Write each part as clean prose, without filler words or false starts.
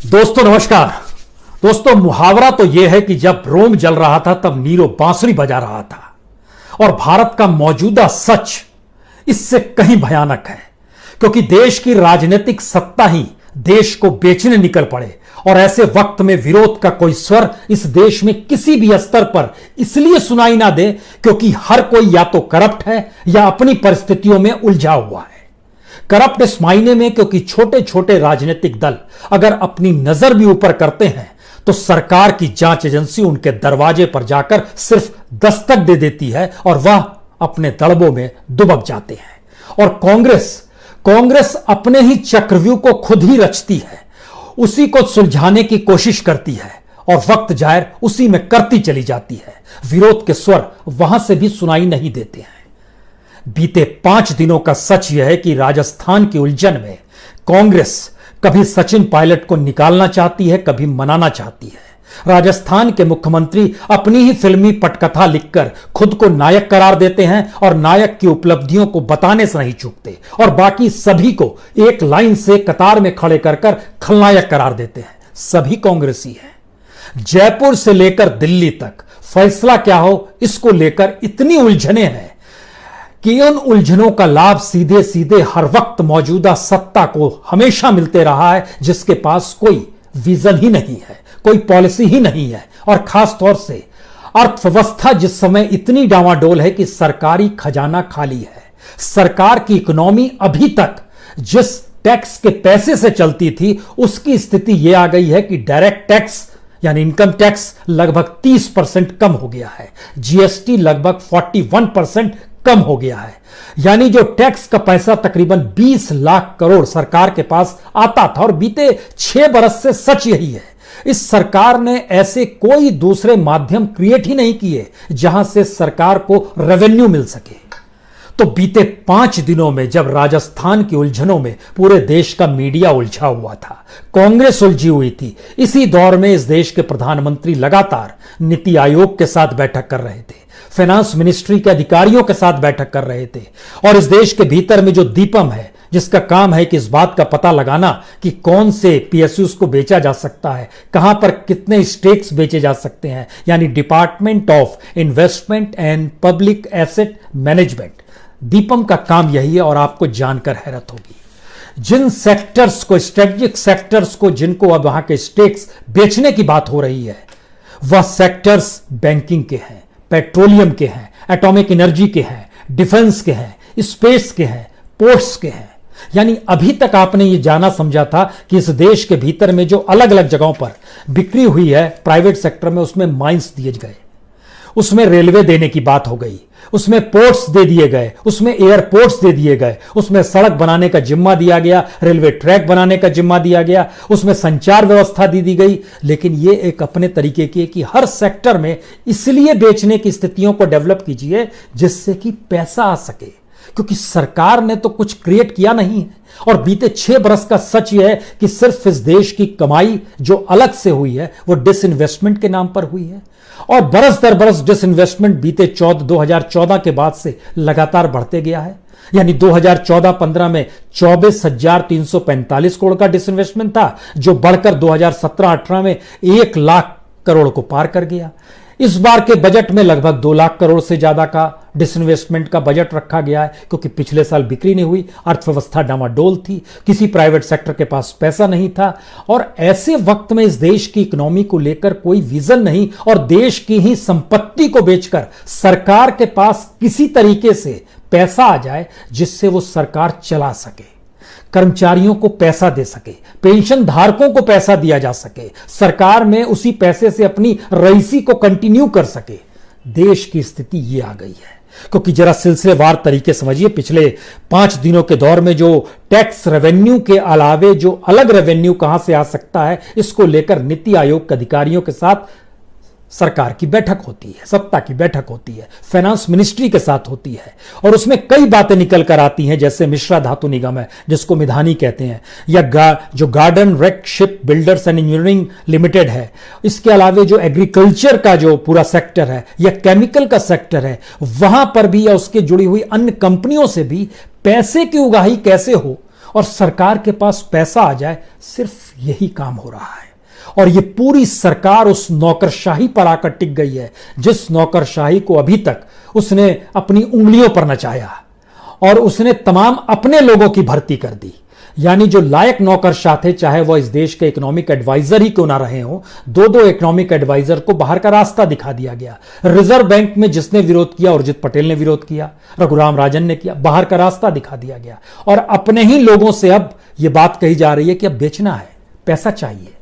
दोस्तों नमस्कार। दोस्तों मुहावरा तो यह है कि जब रोम जल रहा था तब नीरो बांसुरी बजा रहा था, और भारत का मौजूदा सच इससे कहीं भयानक है, क्योंकि देश की राजनीतिक सत्ता ही देश को बेचने निकल पड़े। और ऐसे वक्त में विरोध का कोई स्वर इस देश में किसी भी स्तर पर इसलिए सुनाई ना दे क्योंकि हर कोई या तो करप्ट है या अपनी परिस्थितियों में उलझा हुआ है। करप्ट इस मायने में क्योंकि छोटे छोटे राजनीतिक दल अगर अपनी नजर भी ऊपर करते हैं तो सरकार की जांच एजेंसी उनके दरवाजे पर जाकर सिर्फ दस्तक दे देती है और वह अपने दड़बों में दुबक जाते हैं। और कांग्रेस अपने ही चक्रव्यूह को खुद ही रचती है, उसी को सुलझाने की कोशिश करती है और वक्त जाहिर उसी में करती चली जाती है। विरोध के स्वर वहां से भी सुनाई नहीं देते हैं। बीते 5 दिनों का सच यह है कि राजस्थान की उलझन में कांग्रेस कभी सचिन पायलट को निकालना चाहती है, कभी मनाना चाहती है। राजस्थान के मुख्यमंत्री अपनी ही फिल्मी पटकथा लिखकर खुद को नायक करार देते हैं और नायक की उपलब्धियों को बताने से नहीं चूकते, और बाकी सभी को एक लाइन से कतार में खड़े कर खलनायक करार देते हैं। सभी कांग्रेसी हैं। जयपुर से लेकर दिल्ली तक फैसला क्या हो इसको लेकर इतनी उलझने हैं कि उन उलझनों का लाभ सीधे सीधे हर वक्त मौजूदा सत्ता को हमेशा मिलते रहा है, जिसके पास कोई विजन ही नहीं है, कोई पॉलिसी ही नहीं है। और खास तौर से अर्थव्यवस्था जिस समय इतनी डावाडोल है कि सरकारी खजाना खाली है। सरकार की इकोनॉमी अभी तक जिस टैक्स के पैसे से चलती थी उसकी स्थिति यह आ गई है कि डायरेक्ट टैक्स यानी इनकम टैक्स लगभग 30% कम हो गया है, जीएसटी लगभग 41% कम हो गया है। यानी जो टैक्स का पैसा तकरीबन 20 लाख करोड़ सरकार के पास आता था, और बीते 6 बरस से सच यही है। इस सरकार ने ऐसे कोई दूसरे माध्यम क्रिएट ही नहीं किए जहां से सरकार को रेवेन्यू मिल सके। तो बीते 5 दिनों में जब राजस्थान की उलझनों में पूरे देश का मीडिया उलझा हुआ था, कांग्रेस उलझी हुई थी, इसी दौर में इस देश के प्रधानमंत्री लगातार नीति आयोग के साथ बैठक कर रहे थे, फाइनेंस मिनिस्ट्री के अधिकारियों के साथ बैठक कर रहे थे। और इस देश के भीतर में जो दीपम है, जिसका काम है कि इस बात का पता लगाना कि कौन से पीएसयूज को बेचा जा सकता है, कहां पर कितने स्टेक्स बेचे जा सकते हैं, यानी department of investment and public asset management, Deepam का काम यही है। और आपको जानकर हैरत होगी, जिन सेक्टर्स को, स्ट्रेटेजिक सेक्टर्स को, जिनको अब वहां के स्टेक्स बेचने की बात हो रही है, वह सेक्टर्स बैंकिंग के हैं, पेट्रोलियम के हैं, एटॉमिक एनर्जी के हैं, डिफेंस के हैं, स्पेस के हैं, पोर्ट्स के हैं। यानी अभी तक आपने ये जाना समझा था कि इस देश के भीतर में जो अलग अलग जगहों पर बिक्री हुई है प्राइवेट सेक्टर में, उसमें माइंस दिए गए, उसमें रेलवे देने की बात हो गई, उसमें पोर्ट्स दे दिए गए, उसमें एयरपोर्ट्स दे दिए गए, उसमें सड़क बनाने का जिम्मा दिया गया, रेलवे ट्रैक बनाने का जिम्मा दिया गया, उसमें संचार व्यवस्था दी गई। लेकिन ये एक अपने तरीके की है कि हर सेक्टर में इसलिए बेचने की स्थितियों को डेवलप कीजिए जिससे कि पैसा आ सके, क्योंकि सरकार ने तो कुछ क्रिएट किया नहीं है। और बीते 6 बरस का सच यह है कि सिर्फ इस देश की कमाई जो अलग से हुई है वो डिसइन्वेस्टमेंट के नाम पर हुई है, और बरस दर बरस डिसइन्वेस्टमेंट बीते 2014 के बाद से लगातार बढ़ते गया है। यानी 2014-15 में 24,345 करोड़ का डिसइन्वेस्टमेंट था, जो बढ़कर 2017-18 में 1 लाख करोड़ को पार कर गया। इस बार के बजट में लगभग 2 लाख करोड़ से ज्यादा का डिसइन्वेस्टमेंट का बजट रखा गया है, क्योंकि पिछले साल बिक्री नहीं हुई, अर्थव्यवस्था डामाडोल थी, किसी प्राइवेट सेक्टर के पास पैसा नहीं था। और ऐसे वक्त में इस देश की इकोनॉमी को लेकर कोई विजन नहीं, और देश की ही संपत्ति को बेचकर सरकार के पास किसी तरीके से पैसा आ जाए जिससे वो सरकार चला सके, कर्मचारियों को पैसा दे सके, पेंशन धारकों को पैसा दिया जा सके, सरकार में उसी पैसे से अपनी रईसी को कंटिन्यू कर सके। देश की स्थिति ये आ गई है। क्योंकि जरा सिलसिलेवार तरीके समझिए, पिछले 5 दिनों के दौर में जो टैक्स रेवेन्यू के अलावे जो अलग रेवेन्यू कहां से आ सकता है, इसको लेकर नीति आयोग के अधिकारियों के साथ सरकार की बैठक होती है, सत्ता की बैठक होती है, फाइनेंस मिनिस्ट्री के साथ होती है, और उसमें कई बातें निकल कर आती हैं, जैसे मिश्रा धातु निगम है जिसको मिधानी कहते हैं, या जो garden reach shipbuilders and engineering limited है, इसके अलावे जो एग्रीकल्चर का जो पूरा सेक्टर है या केमिकल का सेक्टर है, वहां पर भी या उसके जुड़ी हुई अन्य कंपनियों से भी पैसे की उगाही कैसे हो और सरकार के पास पैसा आ जाए, सिर्फ यही काम हो रहा है। और ये पूरी सरकार उस नौकरशाही पर आकर टिक गई है, जिस नौकरशाही को अभी तक उसने अपनी उंगलियों पर नचाया, और उसने तमाम अपने लोगों की भर्ती कर दी। यानी जो लायक नौकरशाह थे, चाहे वह इस देश के इकोनॉमिक एडवाइजर ही क्यों ना रहे हों, दो इकोनॉमिक एडवाइजर को बाहर का रास्ता दिखा दिया गया। रिजर्व बैंक में जिसने विरोध किया, उर्जित पटेल ने विरोध किया, रघुराम राजन ने किया, बाहर का रास्ता दिखा दिया गया। और अपने ही लोगों से अब यह बात कही जा रही है कि अब बेचना है, पैसा चाहिए,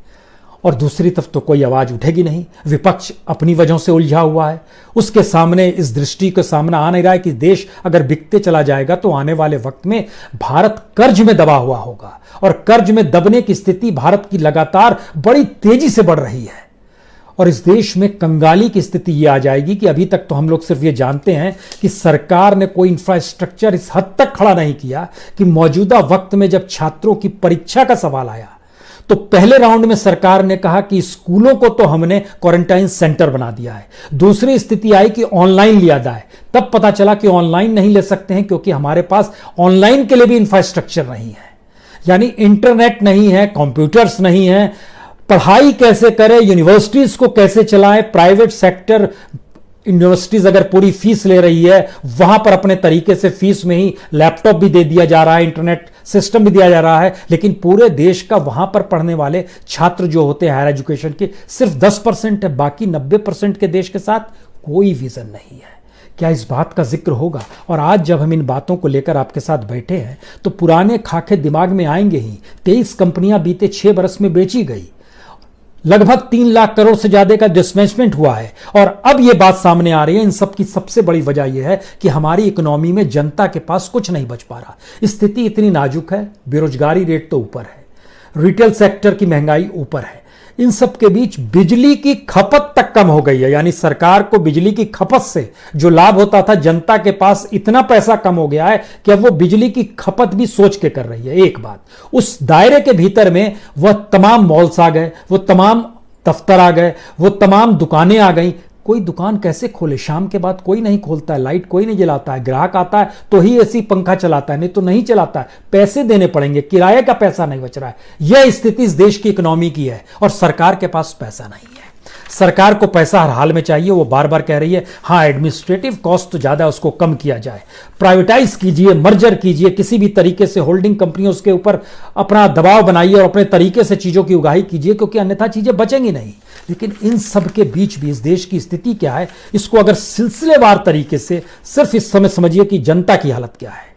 और दूसरी तरफ तो कोई आवाज उठेगी नहीं। विपक्ष अपनी वजहों से उलझा हुआ है, उसके सामने इस दृष्टि का सामना आ नहीं रहा है कि देश अगर बिकते चला जाएगा तो आने वाले वक्त में भारत कर्ज में दबा हुआ होगा, और कर्ज में दबने की स्थिति भारत की लगातार बड़ी तेजी से बढ़ रही है। और इस देश में कंगाली की स्थिति यह आ जाएगी कि अभी तक तो हम लोग सिर्फ ये जानते हैं कि सरकार ने कोई इंफ्रास्ट्रक्चर इस हद तक खड़ा नहीं किया कि मौजूदा वक्त में जब छात्रों की परीक्षा का सवाल आया तो पहले राउंड में सरकार ने कहा कि स्कूलों को तो हमने क्वारंटाइन सेंटर बना दिया है। दूसरी स्थिति आई कि ऑनलाइन लिया जाए, तब पता चला कि ऑनलाइन नहीं ले सकते हैं क्योंकि हमारे पास ऑनलाइन के लिए भी इंफ्रास्ट्रक्चर नहीं है। यानी इंटरनेट नहीं है, कंप्यूटर्स नहीं है, पढ़ाई कैसे करें, यूनिवर्सिटीज को कैसे चलाएं, प्राइवेट सेक्टर यूनिवर्सिटीज अगर पूरी फीस ले रही है, वहां पर अपने तरीके से फीस में ही लैपटॉप भी दे दिया जा रहा है, इंटरनेट सिस्टम भी दिया जा रहा है, लेकिन पूरे देश का वहां पर पढ़ने वाले छात्र जो होते हैं हायर एजुकेशन के, सिर्फ 10% है। बाकी 90% के देश के साथ कोई विजन नहीं है। क्या इस बात का जिक्र होगा? और आज जब हम इन बातों को लेकर आपके साथ बैठे हैं तो पुराने खाके दिमाग में आएंगे ही। 23 कंपनियां बीते 6 बरस में बेची गई, लगभग 3 लाख करोड़ से ज्यादा का डिसमेंटमेंट हुआ है। और अब यह बात सामने आ रही है, इन सब की सबसे बड़ी वजह यह है कि हमारी इकोनॉमी में जनता के पास कुछ नहीं बच पा रहा। स्थिति इतनी नाजुक है, बेरोजगारी रेट तो ऊपर है, रिटेल सेक्टर की महंगाई ऊपर है, इन सब के बीच बिजली की खपत तक कम हो गई है। यानी सरकार को बिजली की खपत से जो लाभ होता था, जनता के पास इतना पैसा कम हो गया है कि अब वो बिजली की खपत भी सोच के कर रही है। एक बात, उस दायरे के भीतर में वह तमाम मॉल्स आ गए, वो तमाम दफ्तर आ गए, वो तमाम दुकानें आ गई। कोई दुकान कैसे खोले? शाम के बाद कोई नहीं खोलता है, लाइट कोई नहीं जलाता है, ग्राहक आता है तो ही एसी पंखा चलाता है, नहीं तो नहीं चलाता है। पैसे देने पड़ेंगे, किराए का पैसा नहीं बच रहा है। यह स्थिति इस देश की इकोनॉमी की है और सरकार के पास पैसा नहीं है। सरकार को पैसा हर हाल में चाहिए। वो बार बार कह रही है हाँ एडमिनिस्ट्रेटिव कॉस्ट तो ज्यादा, उसको कम किया जाए, प्राइवेटाइज कीजिए, मर्जर कीजिए, किसी भी तरीके से होल्डिंग कंपनियों के ऊपर अपना दबाव बनाइए और अपने तरीके से चीजों की उगाही कीजिए, क्योंकि अन्यथा चीजें बचेंगी नहीं। लेकिन इन सब के बीच भी इस देश की स्थिति क्या है, इसको अगर सिलसिलेवार तरीके से सिर्फ इस समय समझिए कि जनता की हालत क्या है।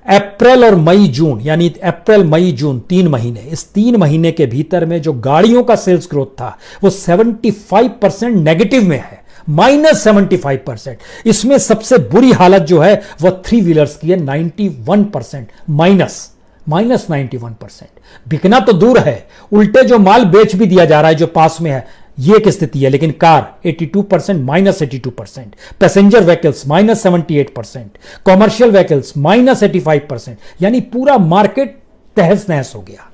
अप्रैल और मई जून, यानी अप्रैल मई जून 3 महीने, इस 3 महीने के भीतर में जो गाड़ियों का सेल्स ग्रोथ था वो 75% नेगेटिव में है, -75%। इसमें सबसे बुरी हालत जो है वह 3 व्हीलर्स की है, 91% -91%। बिकना तो दूर है, उल्टे जो माल बेच भी दिया जा रहा है जो पास में है, ये एक स्थिति है। लेकिन car 82% -82%, passenger vehicles -78%, commercial vehicles -85%। यानी पूरा मार्केट तहस नहस हो गया,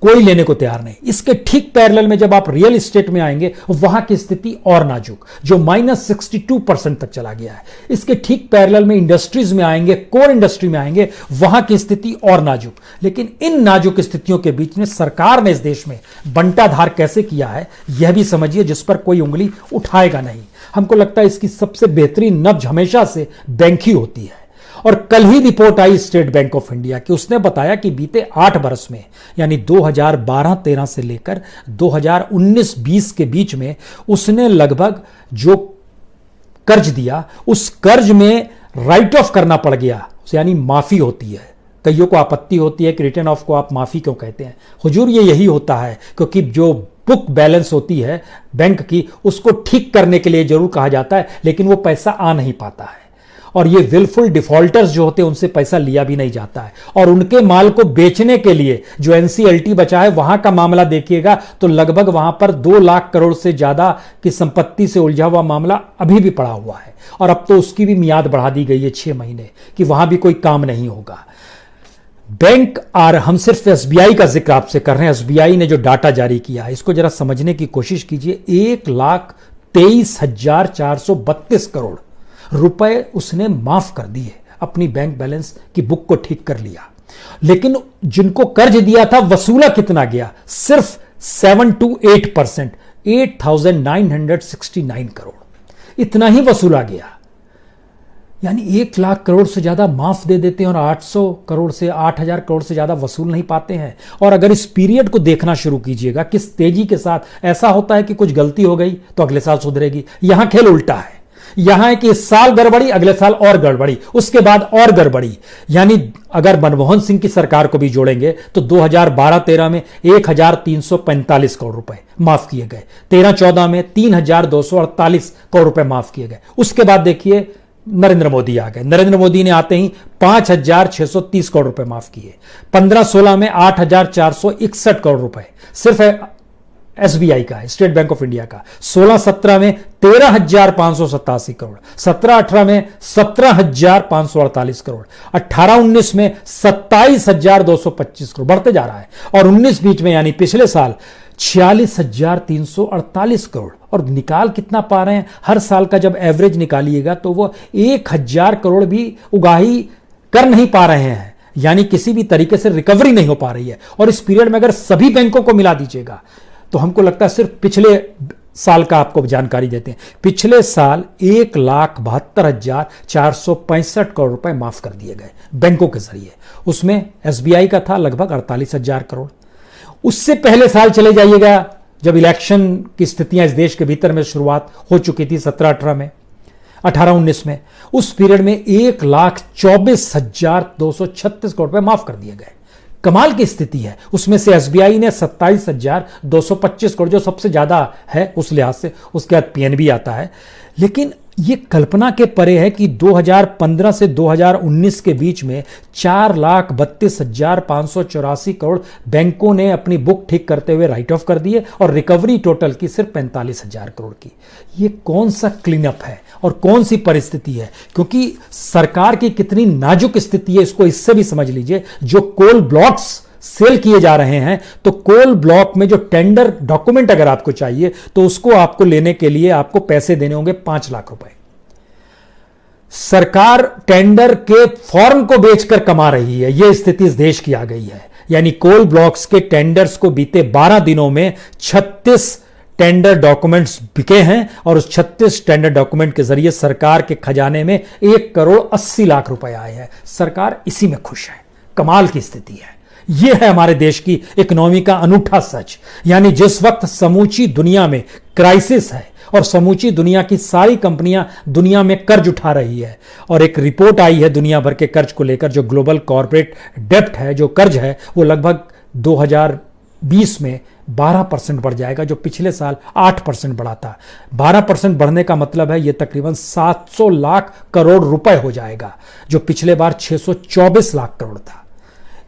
कोई लेने को तैयार नहीं। इसके ठीक पैरेलल में जब आप रियल एस्टेट में आएंगे वहां की स्थिति और नाजुक, जो -62% तक चला गया है। इसके ठीक पैरेलल में इंडस्ट्रीज में आएंगे, कोर इंडस्ट्री में आएंगे, वहां की स्थिति और नाजुक। लेकिन इन नाजुक स्थितियों के बीच में सरकार ने इस देश में बंटाधार कैसे किया है यह भी समझिए, जिस पर कोई उंगली उठाएगा नहीं। हमको लगता है इसकी सबसे बेहतरीन नब्ज हमेशा से बैंक ही होती है। और कल ही रिपोर्ट आई स्टेट बैंक ऑफ इंडिया की, उसने बताया कि बीते 8 बरस में, यानी 2012-13 से लेकर 2019-20 के बीच में उसने लगभग जो कर्ज दिया उस कर्ज में राइट ऑफ करना पड़ गया, यानी माफी होती है। कईयों को आपत्ति होती है कि रिटर्न ऑफ को आप माफी क्यों कहते हैं। हुजूर ये यही होता है क्योंकि जो बुक बैलेंस होती है बैंक की उसको ठीक करने के लिए जरूर कहा जाता है, लेकिन वो पैसा आ नहीं पाता है। और ये विलफुल डिफॉल्टर्स जो होते हैं उनसे पैसा लिया भी नहीं जाता है। और उनके माल को बेचने के लिए जो एनसीएलटी बचा है वहां का मामला देखिएगा तो लगभग वहां पर 2 लाख करोड़ से ज्यादा की संपत्ति से उलझा हुआ मामला अभी भी पड़ा हुआ है। और अब तो उसकी भी मियाद बढ़ा दी गई है 6 महीने कि वहां भी कोई काम नहीं होगा। बैंक हम सिर्फ एसबीआई का जिक्र आपसे कर रहे हैं। एसबीआई ने जो डाटा जारी किया है इसको जरा समझने की कोशिश कीजिए। 1,23,432 करोड़ रुपए उसने माफ कर दिए, अपनी बैंक बैलेंस की बुक को ठीक कर लिया। लेकिन जिनको कर्ज दिया था वसूला कितना गया? सिर्फ 7 to 8%, 8,969 करोड़, इतना ही वसूला गया। यानी 1 लाख करोड़ से ज्यादा माफ दे देते हैं और 800 करोड़ से 8,000 करोड़ से ज्यादा वसूल नहीं पाते हैं। और अगर इस पीरियड को देखना शुरू कीजिएगा, किस तेजी के साथ ऐसा होता है कि कुछ गलती हो गई तो अगले साल सुधरेगी। यहां खेल उल्टा है। यहां है कि इस साल गड़बड़ी, अगले साल और गड़बड़ी, उसके बाद और गड़बड़ी। यानी अगर मनमोहन सिंह की सरकार को भी जोड़ेंगे तो 2012-13 में 1,345 करोड़ रुपए माफ किए गए, 13-14 में 3,248 करोड़ रुपए माफ किए गए। उसके बाद देखिए नरेंद्र मोदी आ गए। नरेंद्र मोदी ने आते ही 5,630 करोड़ रुपए माफ किए। 15-16 में 8,461 करोड़ रुपए सिर्फ एसबीआई का है, स्टेट बैंक ऑफ इंडिया का। 16-17 में 13,587 करोड़, 17-18 में 17,548 करोड़, 18-19 में 27,225 करोड़, बढ़ते जा रहा है। और 19 बीच में यानी पिछले साल 46,348 करोड़। और निकाल कितना पा रहे हैं? हर साल का जब एवरेज निकालिएगा तो वो 1,000 करोड़ भी उगाही कर नहीं पा रहे हैं। यानी किसी भी तरीके से रिकवरी नहीं हो पा रही है। और इस पीरियड में अगर सभी बैंकों को मिला दीजिएगा तो हमको लगता है, सिर्फ पिछले साल का आपको जानकारी देते हैं, पिछले साल 1,72,465 करोड़ रुपए माफ कर दिए गए बैंकों के जरिए। उसमें एसबीआई का था लगभग 48,000 करोड़। उससे पहले साल चले जाइएगा जब इलेक्शन की स्थितियां इस देश के भीतर में शुरुआत हो चुकी थी 17-18 में, 18-19 में, उस पीरियड में 1,24,236 करोड़ रुपए माफ कर दिए गए। कमाल की स्थिति है। उसमें से एसबीआई ने 27,225 करोड़, जो सबसे ज्यादा है उस लिहाज से, उसके बाद पीएनबी आता है। लेकिन ये कल्पना के परे है कि 2015 से 2019 के बीच में 4,32,584 करोड़ बैंकों ने अपनी बुक ठीक करते हुए राइट ऑफ कर दिए और रिकवरी टोटल की सिर्फ 45,000 करोड़ की। ये कौन सा क्लीन अप है और कौन सी परिस्थिति है? क्योंकि सरकार की कितनी नाजुक स्थिति है इसको इससे भी समझ लीजिए। जो कोल ब्लॉक्स सेल किए जा रहे हैं, तो कोल ब्लॉक में जो टेंडर डॉक्यूमेंट अगर आपको चाहिए तो उसको आपको लेने के लिए आपको पैसे देने होंगे 5 लाख रुपए। सरकार टेंडर के फॉर्म को बेचकर कमा रही है। यह स्थिति इस देश की आ गई है। यानी कोल ब्लॉक्स के टेंडर्स को बीते 12 दिनों में 36 टेंडर डॉक्यूमेंट्स बिके हैं और उस 36 टेंडर डॉक्यूमेंट के जरिए सरकार के खजाने में 1,80,00,000 रुपए आए हैं। सरकार इसी में खुश है। कमाल की स्थिति है। यह है हमारे देश की इकोनॉमी का अनूठा सच। यानी जिस वक्त समूची दुनिया में क्राइसिस है और समूची दुनिया की सारी कंपनियां दुनिया में कर्ज उठा रही है, और एक रिपोर्ट आई है दुनिया भर के कर्ज को लेकर, जो ग्लोबल कॉर्पोरेट डेब्ट है, जो कर्ज है, वो लगभग 2020 में 12% बढ़ जाएगा, जो पिछले साल 8% बढ़ा था। 12% बढ़ने का मतलब है ये तकरीबन 700 लाख करोड़ रुपए हो जाएगा, जो पिछले बार 624 लाख करोड़ था।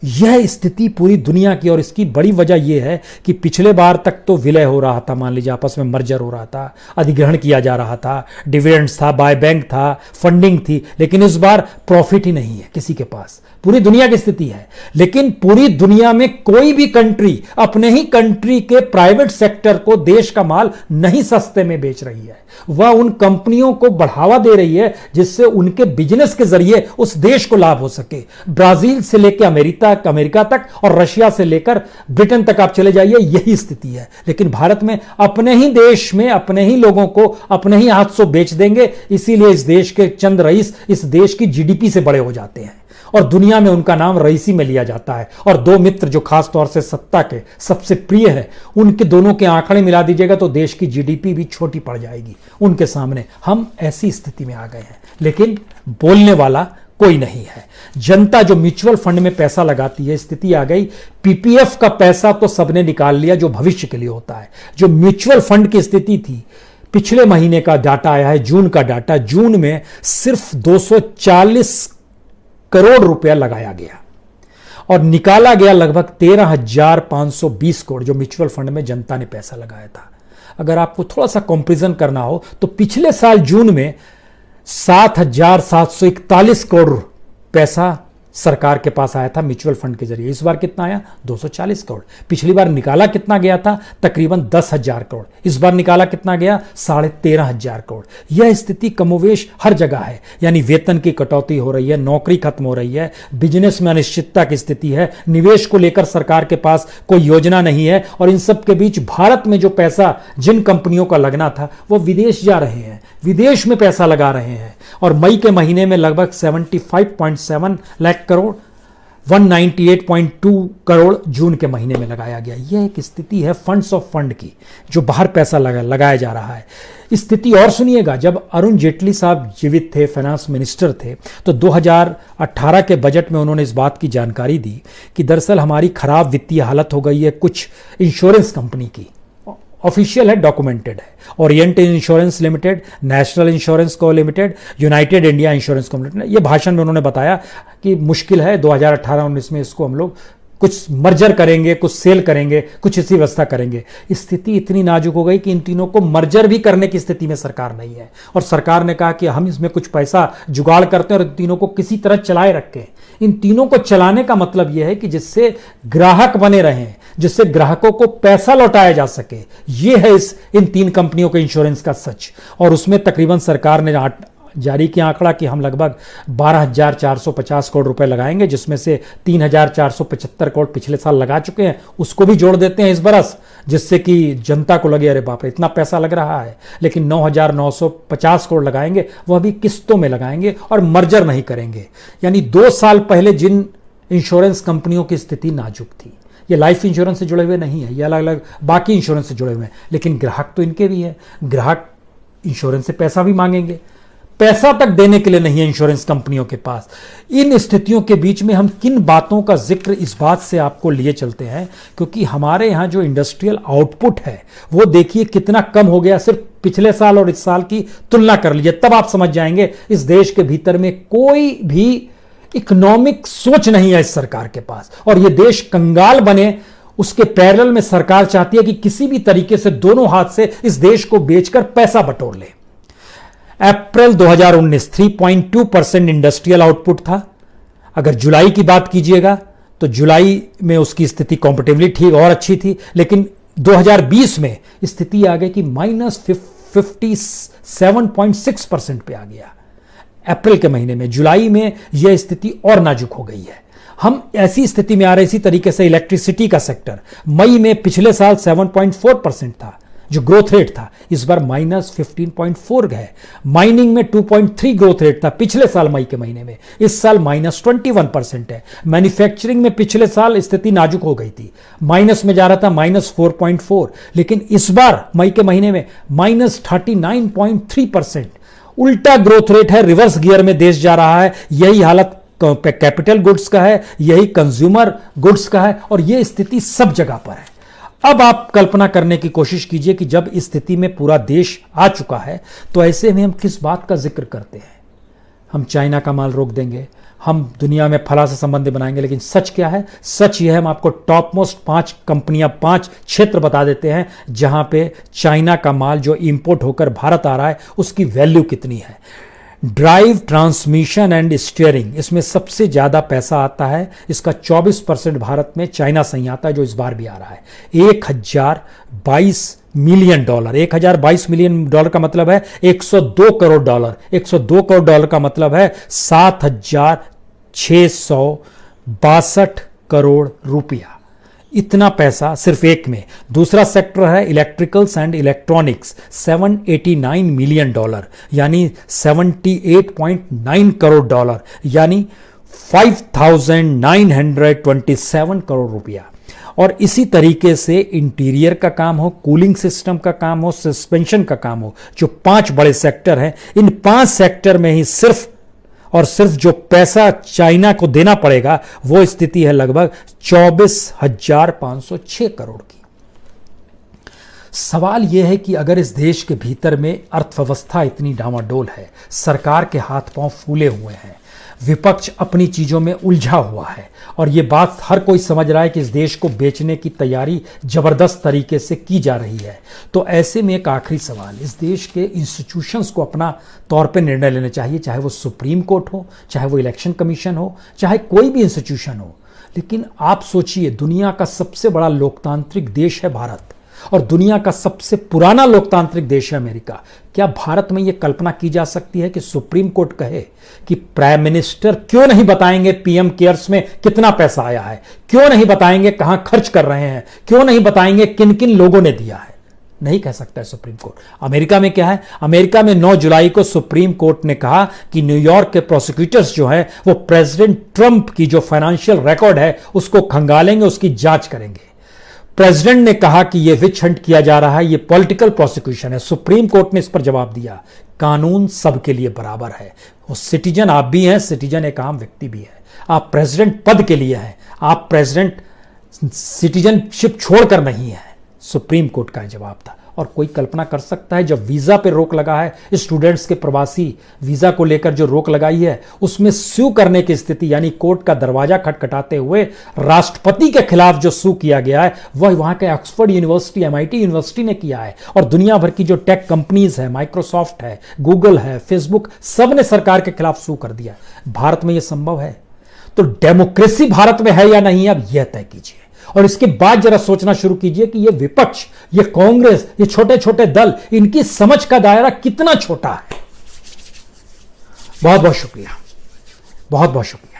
यह स्थिति पूरी दुनिया की, और इसकी बड़ी वजह यह है कि पिछले बार तक तो विलय हो रहा था, मान लीजिए आपस में मर्जर हो रहा था, अधिग्रहण किया जा रहा था, डिविडेंड्स था, बाय बैंक था, फंडिंग थी, लेकिन इस बार प्रॉफिट ही नहीं है किसी के पास। पूरी दुनिया की स्थिति है। लेकिन पूरी दुनिया में कोई भी कंट्री अपने ही कंट्री के प्राइवेट सेक्टर को देश का माल नहीं सस्ते में बेच रही है। वह उन कंपनियों को बढ़ावा दे रही है जिससे उनके बिजनेस के जरिए उस देश को लाभ हो सके। ब्राजील से लेकर अमेरिका तक और रशिया से लेकर ब्रिटेन तक आप चले जाइए, यही स्थिति है। लेकिन भारत में अपने ही देश में अपने ही लोगों को अपने ही हाथ से बेच देंगे, इसीलिए इस देश के चंद रईस इस देश की जीडीपी से बड़े हो जाते हैं और दुनिया में उनका नाम रईसी में लिया जाता है। और दो मित्र जो खास तौर से सत्ता के सबसे प्रिय है, उनके दोनों के आंकड़े मिला दीजिएगा तो देश की जीडीपी भी छोटी पड़ जाएगी उनके सामने। हम ऐसी स्थिति में आ गए हैं, लेकिन बोलने वाला कोई नहीं है। जनता जो म्यूचुअल फंड में पैसा लगाती है, स्थिति आ गई, पीपीएफ का पैसा तो सबने निकाल लिया जो भविष्य के लिए होता है। जो म्यूचुअल फंड की स्थिति थी, पिछले महीने का डाटा आया है, जून का डाटा, जून में सिर्फ 240 करोड़ रुपया लगाया गया और निकाला गया लगभग 13,520 करोड़, जो म्यूचुअल फंड में जनता ने पैसा लगाया था। अगर आपको थोड़ा सा कंपैरिजन करना हो तो पिछले साल जून में 7,741 करोड़ पैसा सरकार के पास आया था म्यूचुअल फंड के जरिए। इस बार कितना आया? 240 करोड़। पिछली बार निकाला कितना गया था? तकरीबन 10,000 करोड़। इस बार निकाला कितना गया? 13,500 करोड़। यह स्थिति कमोवेश हर जगह है, यानी वेतन की कटौती हो रही है, नौकरी खत्म हो रही है, बिजनेस में अनिश्चितता की स्थिति है, निवेश को लेकर सरकार के पास कोई योजना नहीं है, और इन सब के बीच भारत में जो पैसा जिन कंपनियों का लगना था वो विदेश जा रहे हैं, विदेश में पैसा लगा रहे हैं। और मई के महीने में लगभग 75.7 लाख करोड़, 198.2 करोड़ जून के महीने में लगाया गया। यह एक स्थिति है फंड्स ऑफ फंड की, जो बाहर पैसा लगाया जा रहा है। स्थिति और सुनिएगा, जब अरुण जेटली साहब जीवित थे, फाइनेंस मिनिस्टर थे, तो 2018 के बजट में उन्होंने इस बात की जानकारी दी कि दरअसल हमारी खराब वित्तीय हालत हो गई है कुछ इंश्योरेंस कंपनी की। ऑफिशियल है, डॉक्यूमेंटेड है। Orient insurance limited, national insurance को लिमिटेड, यूनाइटेड इंडिया इंश्योरेंस को लिमिटेड। ये भाषण में उन्होंने बताया कि मुश्किल है 2018-19 में इसको हम लोग कुछ मर्जर करेंगे, कुछ सेल करेंगे, कुछ इसी व्यवस्था करेंगे। स्थिति इतनी नाजुक हो गई कि इन तीनों को मर्जर भी करने की स्थिति में सरकार नहीं है, और सरकार ने कहा कि हम इसमें कुछ पैसा जुगाड़ करते हैं और इन तीनों को किसी तरह चलाए रखें। इन तीनों को चलाने का मतलब यह है कि जिससे ग्राहक बने रहें, जिससे ग्राहकों को पैसा लौटाया जा सके। यह है इन तीन कंपनियों के इंश्योरेंस का सच। और उसमें तकरीबन सरकार ने जारी किया आंकड़ा कि हम लगभग 12,450 करोड़ रुपए लगाएंगे, जिसमें से 3,475 करोड़ पिछले साल लगा चुके हैं। उसको भी जोड़ देते हैं इस बरस, जिससे कि जनता को लगे अरे बाप रे इतना पैसा लग रहा है। लेकिन 9,950 करोड़ लगाएंगे, वह भी किस्तों में लगाएंगे और मर्जर नहीं करेंगे। यानी 2 साल पहले जिन इंश्योरेंस कंपनियों की स्थिति नाजुक थी, ये लाइफ इंश्योरेंस से जुड़े हुए नहीं है, ये अलग अलग बाकी इंश्योरेंस से जुड़े हुए हैं, लेकिन ग्राहक तो इनके भी है। ग्राहक इंश्योरेंस से पैसा भी मांगेंगे, पैसा तक देने के लिए नहीं है इंश्योरेंस कंपनियों के पास। इन स्थितियों के बीच में हम किन बातों का जिक्र इस बात से आपको लिए चलते हैं, क्योंकि हमारे यहां जो इंडस्ट्रियल आउटपुट है वो देखिए कितना कम हो गया। सिर्फ पिछले साल और इस साल की तुलना कर लीजिए, तब आप समझ जाएंगे इस देश के भीतर में कोई भी इकोनॉमिक सोच नहीं है इस सरकार के पास, और ये देश कंगाल बने। उसके पैरेलल में सरकार चाहती है कि किसी भी तरीके से दोनों हाथ से इस देश को बेचकर पैसा बटोर ले। अप्रैल 2019 3.2% इंडस्ट्रियल आउटपुट था। अगर जुलाई की बात कीजिएगा तो जुलाई में उसकी स्थिति कॉम्पेटिवली ठीक और अच्छी थी, लेकिन 2020 में स्थिति आ गई कि -57.6% पे आ गया अप्रैल के महीने में। जुलाई में यह स्थिति और नाजुक हो गई है। हम ऐसी स्थिति में आ रहे। इसी तरीके से इलेक्ट्रिसिटी का सेक्टर मई में पिछले साल 7.4% था जो ग्रोथ रेट था, इस बार -15.4 है। माइनिंग में 2.3 ग्रोथ रेट था पिछले साल मई के महीने में, इस साल -21% है। मैन्युफैक्चरिंग में पिछले साल स्थिति नाजुक हो गई थी, माइनस में जा रहा था -4.4, लेकिन इस बार मई के महीने में -39.3%। उल्टा ग्रोथ रेट है, रिवर्स गियर में देश जा रहा है। यही हालत कैपिटल गुड्स का है, यही कंज्यूमर गुड्स का है, और यह स्थिति सब जगह पर है। अब आप कल्पना करने की कोशिश कीजिए कि जब इस स्थिति में पूरा देश आ चुका है तो ऐसे में हम किस बात का जिक्र करते हैं। हम चाइना का माल रोक देंगे, हम दुनिया में फला से संबंध बनाएंगे, लेकिन सच क्या है? सच यह है, हम आपको टॉप मोस्ट 5 कंपनियां, 5 क्षेत्र बता देते हैं जहां पे चाइना का माल जो इंपोर्ट होकर भारत आ रहा है उसकी वैल्यू कितनी है। ड्राइव, ट्रांसमिशन एंड स्टीयरिंग, इसमें सबसे ज्यादा पैसा आता है। इसका 24% भारत में चाइना से ही आता है, जो इस बार भी आ रहा है। $1022 मिलियन। $1022 मिलियन का मतलब है 102 करोड़ डॉलर। 102 करोड़ डॉलर का मतलब है 7,662 करोड़ रुपया। इतना पैसा सिर्फ एक में। दूसरा सेक्टर है इलेक्ट्रिकल्स एंड इलेक्ट्रॉनिक्स, $789 मिलियन, यानी 78.9 करोड़ डॉलर, यानी 5,927 करोड़ रुपया। और इसी तरीके से इंटीरियर का काम हो, कूलिंग सिस्टम का काम हो, सस्पेंशन का काम हो, जो 5 बड़े सेक्टर हैं, इन 5 सेक्टर में ही सिर्फ और सिर्फ जो पैसा चाइना को देना पड़ेगा वो स्थिति है लगभग 24,506 करोड़ की। सवाल यह है कि अगर इस देश के भीतर में अर्थव्यवस्था इतनी डामाडोल है, सरकार के हाथ पांव फूले हुए हैं, विपक्ष अपनी चीजों में उलझा हुआ है और यह बात हर कोई समझ रहा है कि इस देश को बेचने की तैयारी जबरदस्त तरीके से की जा रही है। तो ऐसे में एक आखिरी सवाल, इस देश के इंस्टीट्यूशंस को अपना तौर पे निर्णय लेना चाहिए, चाहे वो सुप्रीम कोर्ट हो, चाहे वो इलेक्शन कमीशन हो, चाहे कोई भी इंस्टीट्यूशन हो। लेकिन आप सोचिए, दुनिया का सबसे बड़ा लोकतांत्रिक देश है भारत और दुनिया का सबसे पुराना लोकतांत्रिक देश है अमेरिका। क्या भारत में यह कल्पना की जा सकती है कि सुप्रीम कोर्ट कहे कि प्राइम मिनिस्टर क्यों नहीं बताएंगे पीएम केयर्स में कितना पैसा आया है, क्यों नहीं बताएंगे कहां खर्च कर रहे हैं, क्यों नहीं बताएंगे किन किन लोगों ने दिया है? नहीं कह सकता है सुप्रीम कोर्ट। अमेरिका में क्या है? अमेरिका में 9 जुलाई को सुप्रीम कोर्ट ने कहा कि न्यूयॉर्क के प्रोसिक्यूटर्स जो है वो प्रेसिडेंट ट्रंप की जो फाइनेंशियल रिकॉर्ड है उसको खंगालेंगे, उसकी जांच करेंगे। प्रेसिडेंट ने कहा कि यह विच हंट किया जा रहा है, यह पॉलिटिकल प्रोसिक्यूशन है। सुप्रीम कोर्ट ने इस पर जवाब दिया, कानून सबके लिए बराबर है। वो सिटीजन आप भी हैं, सिटीजन एक आम व्यक्ति भी है। आप प्रेसिडेंट पद के लिए हैं, आप प्रेसिडेंट सिटीजनशिप छोड़कर नहीं है। सुप्रीम कोर्ट का जवाब था। और कोई कल्पना कर सकता है, जब वीजा पे रोक लगा है, स्टूडेंट्स के प्रवासी वीजा को लेकर जो रोक लगाई है, उसमें सू करने की स्थिति, यानी कोर्ट का दरवाजा खटखटाते हुए राष्ट्रपति के खिलाफ जो सू किया गया है वह वहां के ऑक्सफोर्ड यूनिवर्सिटी, MIT यूनिवर्सिटी ने किया है। और दुनिया भर की जो टेक कंपनीज है, माइक्रोसॉफ्ट है, गूगल है, फेसबुक, सब ने सरकार के खिलाफ सू कर दिया। भारत में यह संभव है? तो डेमोक्रेसी भारत में है या नहीं, अब यह तय कीजिए। और इसके बाद जरा सोचना शुरू कीजिए कि ये विपक्ष, ये कांग्रेस, ये छोटे छोटे दल, इनकी समझ का दायरा कितना छोटा है। बहुत बहुत शुक्रिया, बहुत बहुत शुक्रिया।